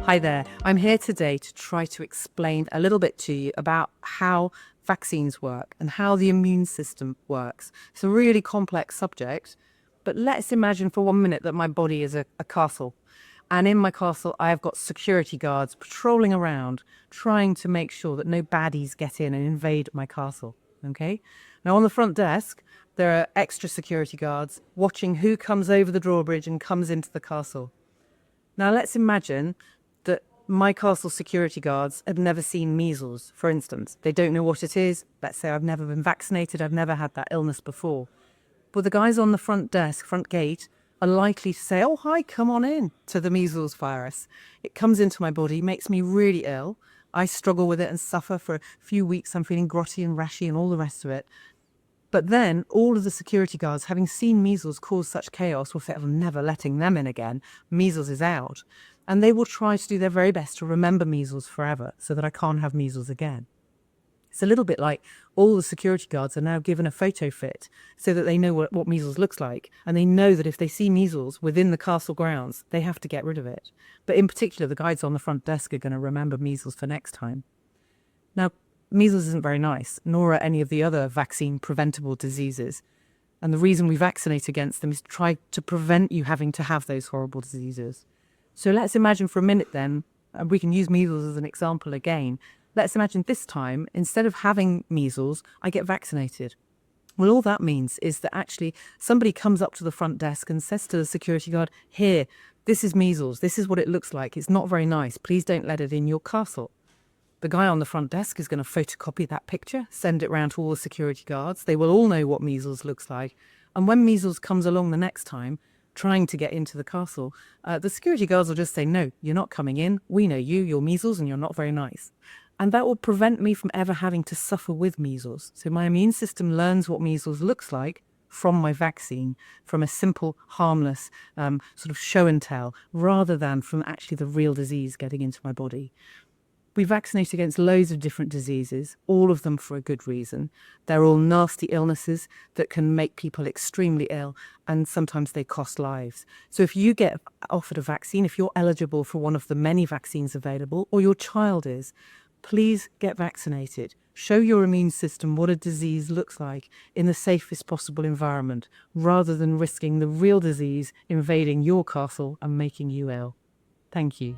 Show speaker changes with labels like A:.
A: Hi there. I'm here today to try to explain a little bit to you about how vaccines work and how the immune system works. It's a really complex subject, but let's imagine for 1 minute that my body is a castle. And in my castle, I've got security guards patrolling around, trying to make sure that no baddies get in and invade my castle. Okay? Now, on the front desk, there are extra security guards watching who comes over the drawbridge and comes into the castle. Now, let's imagine that my castle security guards have never seen measles, for instance. They don't know what it is. Let's say I've never been vaccinated. I've never had that illness before. But the guys on the front desk, front gate, are likely to say, oh, hi, come on in to the measles virus. It comes into my body, makes me really ill. I struggle with it and suffer for a few weeks. I'm feeling grotty and rashy and all the rest of it. But then all of the security guards, having seen measles cause such chaos, will say, I'm never letting them in again. Measles is out. And they will try to do their very best to remember measles forever so that I can't have measles again. It's a little bit like all the security guards are now given a photo fit so that they know what measles looks like. And they know that if they see measles within the castle grounds, they have to get rid of it. But in particular, the guys on the front desk are going to remember measles for next time. Now, measles isn't very nice, nor are any of the other vaccine-preventable diseases. And the reason we vaccinate against them is to try to prevent you having to have those horrible diseases. So let's imagine for a minute then, and we can use measles as an example again. Let's imagine this time, instead of having measles, I get vaccinated. Well, all that means is that actually somebody comes up to the front desk and says to the security guard, here, this is measles. This is what it looks like. It's not very nice. Please don't let it in your castle. The guy on the front desk is going to photocopy that picture, send it round to all the security guards. They will all know what measles looks like. And when measles comes along the next time, trying to get into the castle, the security guards will just say, no, you're not coming in. We know you, you're measles, and you're not very nice. And that will prevent me from ever having to suffer with measles. So my immune system learns what measles looks like from my vaccine, from a simple, harmless sort of show and tell, rather than from actually the real disease getting into my body. We vaccinate against loads of different diseases, all of them for a good reason. They're all nasty illnesses that can make people extremely ill, and sometimes they cost lives. So if you get offered a vaccine, if you're eligible for one of the many vaccines available, or your child is, please get vaccinated. Show your immune system what a disease looks like in the safest possible environment, rather than risking the real disease invading your castle and making you ill. Thank you.